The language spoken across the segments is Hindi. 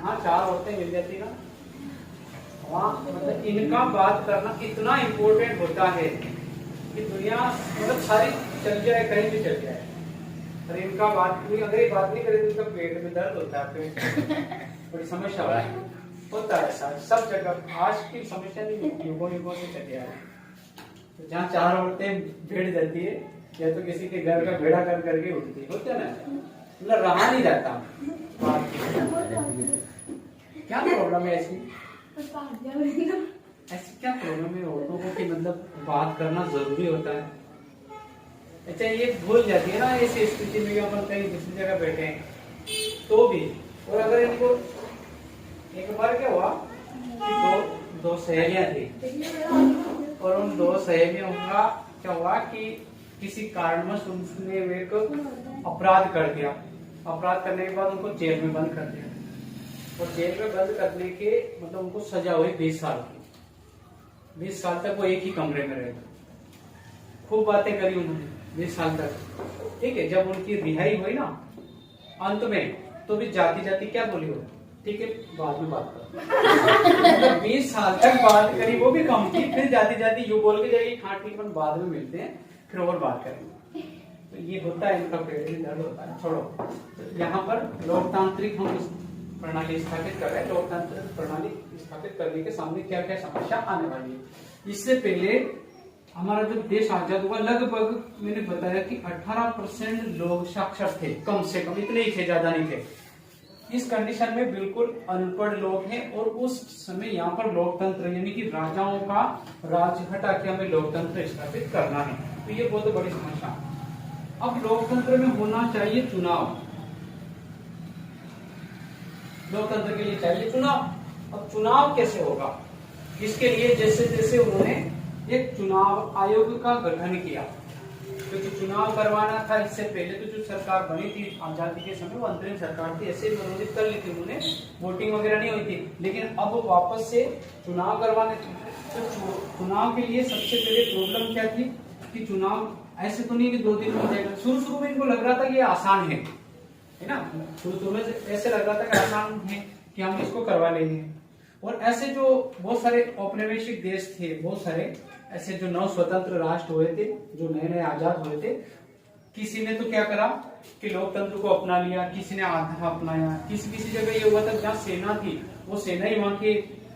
जहाँ 4 औरतें मिल जाती ना, वहाँ मतलब इनका बात करना इतना इम्पोर्टेंट होता है कि दुनिया मतलब सारी चल जाए, कहीं भी चल जाए, और इनका बात नहीं, अगर ये बात नहीं करे तो इनका पेट में दर्द होता है, पेट बड़ी समस्या होता है ऐसा सब जगह। आज की समस्या नहीं, युगों युगों से चली आ रही है। तो जहाँ 4 औरतें भेड़ जाती है, या तो किसी के घर का भेड़ा कर करके उठती होते ना, मतलब रहा नहीं जाता। क्या प्रॉब्लम है ऐसी क्या प्रॉब्लम है औरतों को कि मतलब बात करना जरूरी होता है? अच्छा, ये भूल जाती है ना ऐसी स्थिति में, अपन कहीं दूसरी जगह बैठे हैं तो भी। और अगर इनको एक बार क्या हुआ कि दो सहेलियां थी, और उन 2 सहेलियों का क्या हुआ कि किसी कारणवश उसने एक अपराध कर दिया। अपराध करने के बाद उनको जेल में बंद कर दिया, और जेल में बंद करने के मतलब उनको सजा हुई 20 साल की। 20 साल तक वो एक ही कमरे में रहे, खूब बातें करी उन्होंने 20 साल तक। ठीक है, जब उनकी रिहाई हुई ना अंत में, तो भी जाती जाती क्या बोली हो, ठीक है बाद में बात कर। 20 साल तक बात करी, वो भी कम थी, फिर जाती जाती यूं बोल के जाएगी हाँ ठीक है बाद में मिलते हैं, फिर और बात करेंगे। तो ये होता है इनका पेट में दर्द होता है। छोड़ो, तो यहाँ पर लोकतांत्रिक हम प्रणाली स्थापित कर रहे हैं। लोकतांत्रिक प्रणाली स्थापित करने के सामने क्या क्या समस्या आने वाली है। इससे पहले हमारा जब देश आजाद हुआ, लगभग मैंने बताया कि 18% लोग साक्षर थे, कम से कम इतने ही थे, ज्यादा नहीं थे। इस कंडीशन में बिल्कुल अनपढ़ लोग हैं, और उस समय यहाँ पर लोकतंत्र यानी कि राजाओं का राज हटा के हमें लोकतंत्र स्थापित करना है। तो ये बहुत बड़ी समस्या। अब लोकतंत्र में होना चाहिए चुनाव, लोकतंत्र के लिए चाहिए चुनाव। अब चुनाव कैसे होगा, इसके लिए जैसे जैसे उन्होंने एक चुनाव आयोग का गठन किया, क्योंकि तो चुनाव करवाना था। इससे पहले तो जो सरकार बनी थी आजादी के समय, वो अंतरिम सरकार थी, ऐसे मनोनीत कर ली थी उन्होंने, वोटिंग वगैरह नहीं हुई थी। लेकिन अब वापस से चुनाव करवाने थे। तो चुनाव के लिए सबसे पहले प्रॉब्लम क्या थी कि चुनाव ऐसे तो नहीं कि 2 दिन में हो जाएगा। शुरू में इनको लग रहा था कि ये आसान है ना, शुरू में ऐसे लग रहा था कि आसान है कि हम इसको करवा लेंगे। और ऐसे जो बहुत सारे औपनिवेशिक देश थे, बहुत सारे ऐसे जो नव स्वतंत्र राष्ट्र हुए थे, जो नए नए आजाद हुए थे, किसी ने तो क्या करा कि लोकतंत्र को अपना लिया, किसी ने आधा अपनाया। किसी किसी जगह ये हुआ था जहाँ सेना थी, वो सेना ही वहां के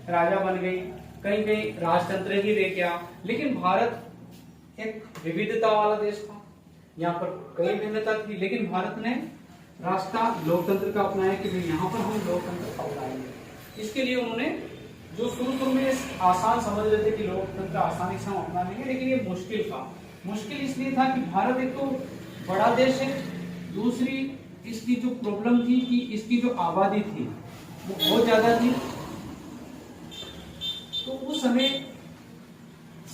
राजा बन गई, कहीं कहीं राजतंत्र ही रह गया। लेकिन भारत एक विविधता वाला देश था, यहाँ पर कई भिन्नता थी, लेकिन भारत ने रास्ता लोकतंत्र का अपनाया कि भाई यहाँ पर हम लोकतंत्र अपनाएंगे। इसके लिए उन्होंने जो शुरू में आसान समझ रहे थे कि लोकतंत्र आसानी से हम अपना लेंगे, लेकिन ये मुश्किल था। मुश्किल इसलिए था कि भारत एक तो बड़ा देश है, दूसरी इसकी जो प्रॉब्लम थी कि इसकी जो आबादी थी वो बहुत ज्यादा थी। तो उस समय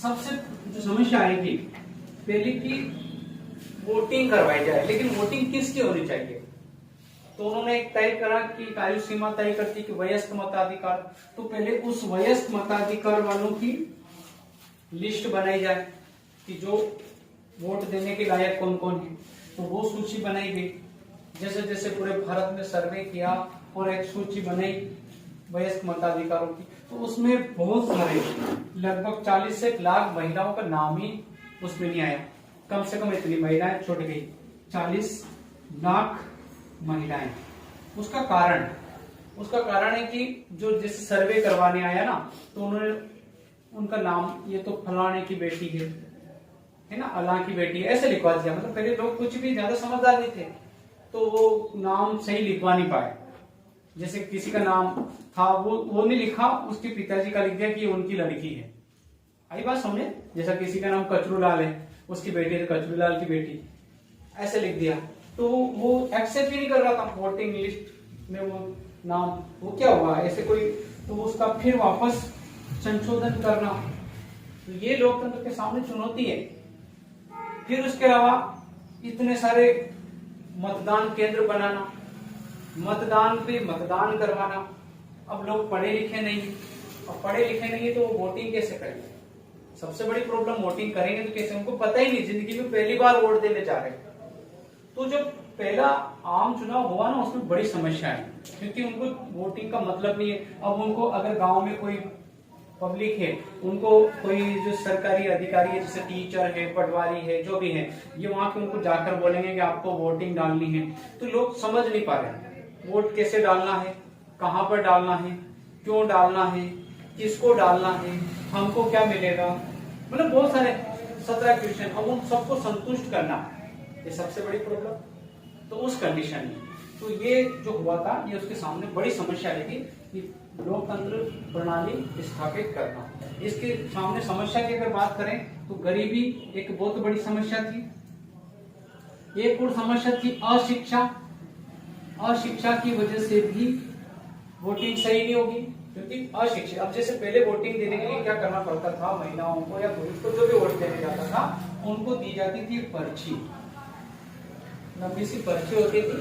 सबसे जो समस्या आई थी पहले की वोटिंग करवाई जाए, लेकिन वोटिंग किसकी होनी चाहिए। तो उन्होंने एक तय करा कि आयु सीमा तय करती कि वयस्क मताधिकार। तो पहले उस वयस्क मताधिकार वालों की लिस्ट बनाई जाए कि जो वोट देने के लायक कौन कौन है। तो वो सूची बनाई गई। जैसे जैसे पूरे भारत में सर्वे किया और एक सूची बनाई वयस्क मताधिकारों की, तो उसमें बहुत सारे लगभग 40 से 1 लाख महिलाओं का नाम ही उसमें नहीं आया। कम से कम इतनी महिलाएं छूट गई, 40 लाख महिलाएं। उसका कारण है कि जो जिस सर्वे करवाने आया ना, तो उन्होंने उनका नाम ये तो फलाने की बेटी है ना, अल्लाह की बेटी है, ऐसे लिखवा दिया। मतलब पहले लोग कुछ भी ज्यादा समझदार नहीं थे, तो वो नाम सही लिखवा नहीं पाए। जैसे किसी का नाम था वो नहीं लिखा, उसके पिताजी का लिख दिया कि उनकी लड़की है। आई बात समझे। जैसा किसी का नाम कचरू लाल है, उसकी बेटी है कचरू लाल की बेटी, ऐसे लिख दिया। तो वो एक्सेप्ट ही नहीं कर रहा था वोटिंग लिस्ट में वो नाम। वो क्या हुआ ऐसे कोई, तो उसका फिर वापस संशोधन करना। तो ये लोकतंत्र के सामने चुनौती है। फिर उसके अलावा इतने सारे मतदान केंद्र बनाना, मतदान पे मतदान करवाना। अब लोग पढ़े लिखे नहीं, अब पढ़े लिखे नहीं है तो वो वोटिंग कैसे करेंगे। सबसे बड़ी प्रॉब्लम वोटिंग करेंगे तो कैसे, उनको पता ही नहीं, जिंदगी में पहली बार वोट देने जा रहे हैं। तो जो पहला आम चुनाव हुआ ना, उसमें बड़ी समस्या है, क्योंकि उनको वोटिंग का मतलब नहीं है। अब उनको अगर गांव में कोई पब्लिक है, उनको कोई जो सरकारी अधिकारी है, जैसे टीचर है, पटवारी है, जो भी है, ये वहां के उनको जाकर बोलेंगे कि आपको वोटिंग डालनी है, तो लोग समझ नहीं पा रहे वोट कैसे डालना है, कहाँ पर डालना है, क्यों डालना है, किसको डालना है, हमको क्या मिलेगा, मतलब बहुत सारे 17 क्वेश्चन। अब उन सबको संतुष्ट करना, ये सबसे बड़ी प्रॉब्लम। तो उस कंडीशन में तो ये जो हुआ था, ये उसके सामने बड़ी समस्या आई थी कि लोकतंत्र प्रणाली स्थापित करना। इसके सामने समस्या की अगर बात करें तो गरीबी एक बहुत बड़ी समस्या थी। एक और समस्या थी अशिक्षा। अशिक्षा की वजह से भी वोटिंग सही नहीं होगी, क्योंकि अशिक्षित। अब जैसे पहले वोटिंग देने के लिए क्या करना पड़ता था, महिलाओं को या पुरुष को जो भी वोट देने जाता था, उनको दी जाती थी पर्ची, लंबी सी पर्ची होती थी।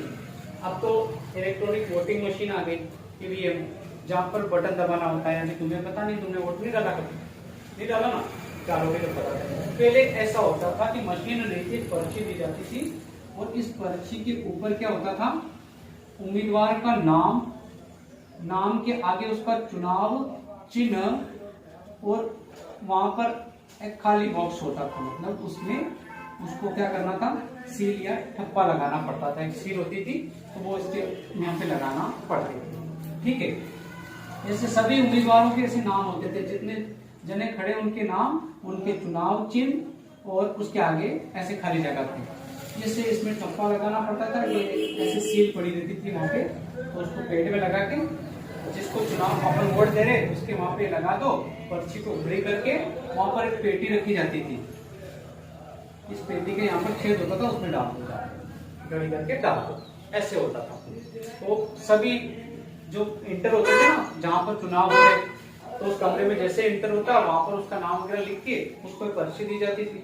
अब तो इलेक्ट्रॉनिक वोटिंग मशीन आ गई, ईवीएम, जहाँ पर बटन दबाना होता है। यानी तुम्हें पता नहीं, तुमने वोट नहीं डाला कभी, नहीं डाला ना, चारों को पता है। पहले ऐसा होता था कि मशीन लेके पर्ची दी जाती थी, और इस पर्ची के ऊपर क्या होता था, उम्मीदवार का नाम, नाम के आगे उसका चुनाव चिन्ह, और वहां पर एक खाली बॉक्स होता था, मतलब उसमें उसको क्या करना था, सील या ठप्पा लगाना पड़ता था। एक सील होती थी, तो वो इसके यहाँ पे लगाना पड़ते थे, ठीक है। जैसे सभी उम्मीदवारों के ऐसे नाम होते थे, जितने जने खड़े उनके नाम, उनके चुनाव चिन्ह, और उसके आगे ऐसे खाली जगह थी, जिससे इसमें ठप्पा लगाना पड़ता था। ये ऐसे सील पड़ी रहती थी वहां पे, तो उसको पेड़ में लगा के, जिसको चुनाव अपन वोट दे रहे उसके वहां पे लगा दो, पर्ची को उभरी करके वहां पर एक पेटी रखी जाती थी। इस पेटी के यहाँ पर छेद होता था, उसमें डाल दो, गड़ी करके डाल दो, ऐसे होता था। तो सभी जो इंटर होते थे ना, जहाँ पर चुनाव हो रहे, तो उस कमरे में जैसे इंटर होता, वहां पर उसका नाम वगैरह लिख के उसको एक पर्ची दी जाती थी,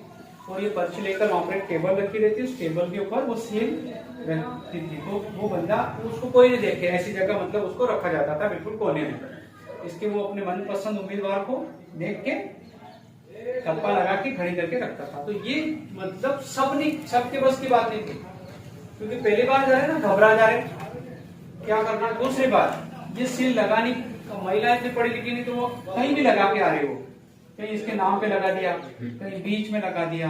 और ये पर्ची लेकर वहां पर एक टेबल रखी रहती, उस टेबल के ऊपर वो सील रहती थी। तो वो बंदा, उसको कोई नहीं देखे, ऐसी जगह मतलब उसको रखा जाता था बिल्कुल कोने में, इसके वो अपने मनपसंद उम्मीदवार को देख के ठप्पा लगा के खड़ी करके रखता था। तो ये मतलब सबके बस की बात नहीं थी, क्योंकि पहली बार जा रहे ना, घबरा जा रहे, क्या करना। दूसरी बात, ये सील लगानी, महिला इतनी पढ़ी लिखी नहीं, तो वो कहीं भी लगा के आ रही हो, कहीं इसके नाम पे लगा दिया, कहीं बीच में लगा दिया,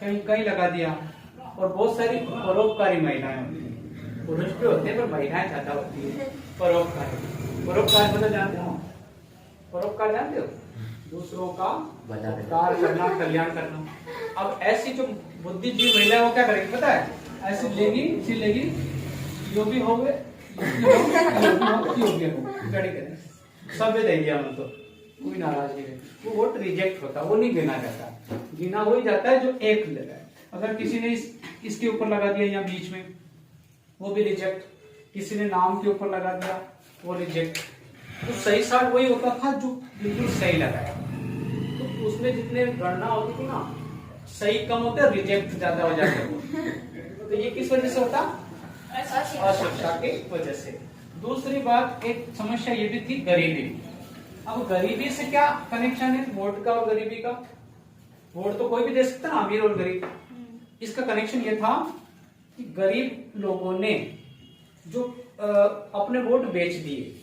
कहीं कहीं लगा दिया। और बहुत सारी परोपकारी महिलाएं होती है, पुरुष भी होते हैं पर महिलाएं ज्यादा होती है परोपकारी। परोपकार मतलब जानते हो, परोपकार जानते हो, दूसरों का उपकार करना, कल्याण करना। अब ऐसी जो बुद्धिजीवी महिला है वो क्या करेगी पता है, ऐसे लेगी, सील लेगी, जो भी हो गए, सब दे दिया, तो कोई नाराजगी नहीं, वो वोट रिजेक्ट होता, वो नहीं गिना जाता। गिना वही जाता है जो एक लगा है। अगर किसी ने इसके ऊपर लगा दिया या बीच में, वो भी रिजेक्ट। किसी ने नाम के ऊपर लगा दिया, वो रिजेक्ट। तो सही साठ वही होता था जो बिल्कुल सही लगाया। तो उसमें जितने गणना होती थी ना, सही कम होते, रिजेक्ट ज्यादा हो जाते। तो ये किस वजह से होता, अशिक्षा की वजह से। दूसरी बात, एक समस्या ये भी थी, गरीबी। अब गरीबी से क्या कनेक्शन है वोट का और गरीबी का? वोट तो कोई भी दे सकता ना, अमीर और गरीब। इसका कनेक्शन ये था कि गरीब लोगों ने जो अपने वोट बेच दिए,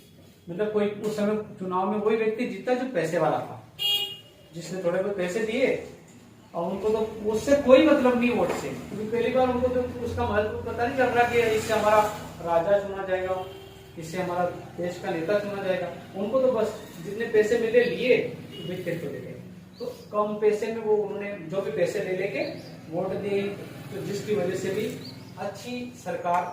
मतलब कोई उस समय चुनाव में वही व्यक्ति जीता जो पैसे वाला था, जिसने थोड़े बहुत पैसे दिए, और उनको तो उससे कोई मतलब नहीं वोट से, क्योंकि पहली बार उनको तो उसका महत्व पता नहीं चल रहा कि इससे हमारा राजा चुना जाएगा, इससे हमारा देश का नेता चुना जाएगा। उनको तो बस जितने पैसे मिले लिए, बिक के चले गए। तो कम पैसे में वो उन्होंने जो भी पैसे ले लेके वोट दिए, तो जिसकी वजह से भी अच्छी सरकार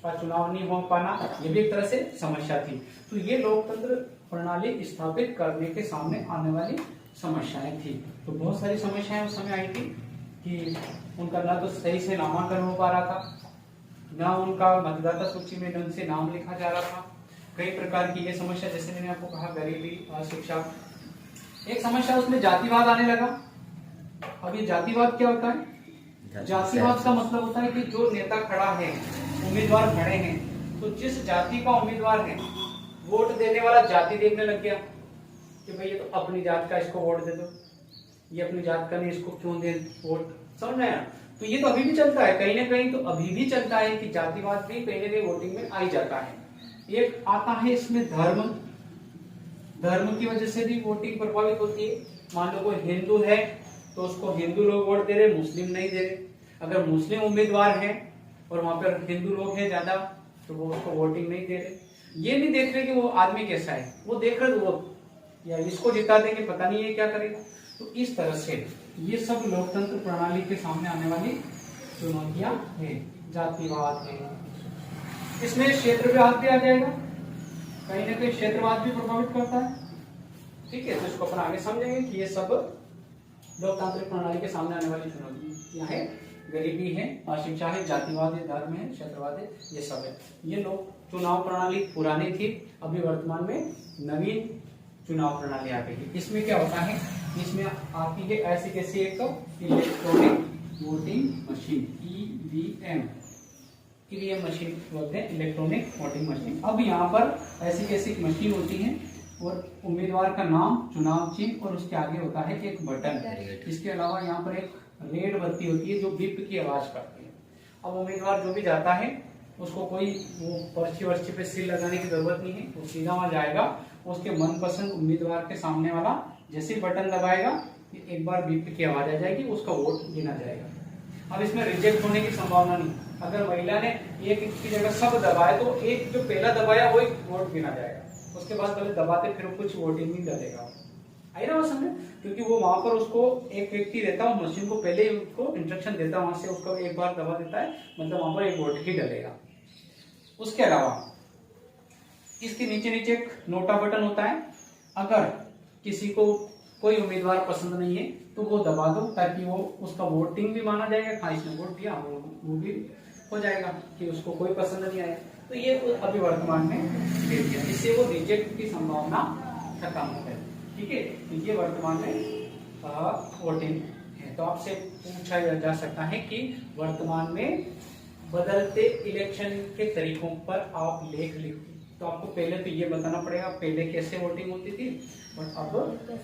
का चुनाव नहीं हो पाना, ये भी एक तरह से समस्या थी। तो ये लोकतंत्र प्रणाली स्थापित करने के सामने आने वाली समस्याएं थी। तो बहुत सारी समस्याएं उस समय आई थी कि उनका ना तो सही से नामांकन हो पा रहा था, ना उनका मतदाता सूची में ढंग से नाम लिखा जा रहा था। कई प्रकार की ये समस्या, जैसे मैंने आपको कहा, गरीबी, अशिक्षा। एक समस्या उसमें जातिवाद आने लगा। अब ये जातिवाद क्या होता है? जातिवाद का मतलब होता है कि जो नेता खड़ा है, उम्मीदवार खड़े हैं, तो जिस जाति का उम्मीदवार है, वोट देने वाला जाति देखने लग गया कि भाई ये तो अपनी जात का, इसको वोट दे दो, ये अपनी जात का नहीं, इसको क्यों दे वोट, समझ में आया? तो ये तो अभी भी चलता है, कहीं ना कहीं तो अभी भी चलता है कि जातिवाद भी कहीं ना कहीं वोटिंग में आ ही जाता है। एक आता है इसमें धर्म, धर्म की वजह से भी वोटिंग प्रभावित होती है। मान लो कोई हिंदू है तो उसको हिंदू लोग वोट दे रहे, मुस्लिम नहीं दे रहे। अगर मुस्लिम उम्मीदवार है और वहां पर हिंदू लोग हैं ज्यादा तो वो उसको वोटिंग नहीं दे रहे। ये नहीं देख रहे कि वो आदमी कैसा है, वो देख रहे वो या इसको जिता देंगे, पता नहीं है क्या करेगा। तो इस तरह से ये सब लोकतंत्र प्रणाली के सामने आने वाली चुनौतियां हैं। जातिवाद है, इसमें क्षेत्रवाद भी आ जाएगा, कहीं ना कहीं क्षेत्रवाद भी प्रभावित करता है। ठीक है, तो इसको अपन आगे समझेंगे कि ये सब लोकतांत्रिक प्रणाली के सामने आने वाली चुनौतियां हैं। गरीबी है, अशिक्षा है, जातिवाद है, धर्म है, क्षेत्रवाद है, ये सब है। ये लोग चुनाव प्रणाली पुरानी थी, अभी वर्तमान में नवीन चुनाव प्रणाली आ गई है। इसमें क्या होता है, इसमें आती है ऐसी कैसी एक electronic voting machine, EVM machine बोलते हैं, इलेक्ट्रॉनिक वोटिंग मशीन। अब यहाँ पर ऐसी कैसी मशीन होती है और उम्मीदवार का नाम, चुनाव चिन्ह और उसके आगे होता है एक बटन। इसके अलावा यहाँ पर एक रेड बत्ती होती है जो बीप की आवाज करती है। अब उम्मीदवार जो भी जाता है उसको कोई वो पर्ची वर्ची पे सील लगाने की जरूरत नहीं है, वो सीधा वहां जाएगा, उसके मनपसंद उम्मीदवार के सामने वाला जैसे बटन दबाएगा एक बार बीप की आवाज आ जाएगी, उसका वोट गिना जाएगा। अब इसमें रिजेक्ट होने की संभावना नहीं। अगर महिला ने एक की जगह सब दबाए तो एक जो पहला दबाया वो एक वोट गिना जाएगा, उसके बाद पहले दबाते फिर कुछ वोटिंग नहीं डलेगा। आई ना वो समझे, क्योंकि वो वहां पर उसको एक व्यक्ति रहता है, मशीन को पहले ही उसको इंस्ट्रक्शन देता है, वहां से उसको एक बार दबा देता है, मतलब वहां पर एक वोट ही डलेगा। उसके अलावा इसके नीचे नीचे एक नोटा बटन होता है। अगर किसी को कोई उम्मीदवार पसंद नहीं है तो वो दबा दो, ताकि वो उसका वोटिंग भी माना जाएगा, हाँ इसने वोट दिया, वो भी हो जाएगा कि उसको कोई पसंद नहीं आया। तो ये अभी वर्तमान में दे दिया, इससे वो रिजेक्ट की संभावना खत्म हो गई। ठीक है, तो ये वर्तमान में वोटिंग है। तो आपसे पूछा जा सकता है कि वर्तमान में बदलते इलेक्शन के तरीकों पर आप लेख लिखिए। तो आपको पहले तो ये बताना पड़ेगा पहले कैसे वोटिंग होती थी और अब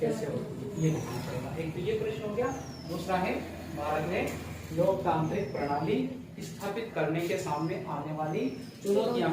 कैसे होती है, ये लिखना पड़ेगा। एक तो ये प्रश्न हो गया। दूसरा है भारत में लोकतांत्रिक प्रणाली स्थापित करने के सामने आने वाली चुनौतियां।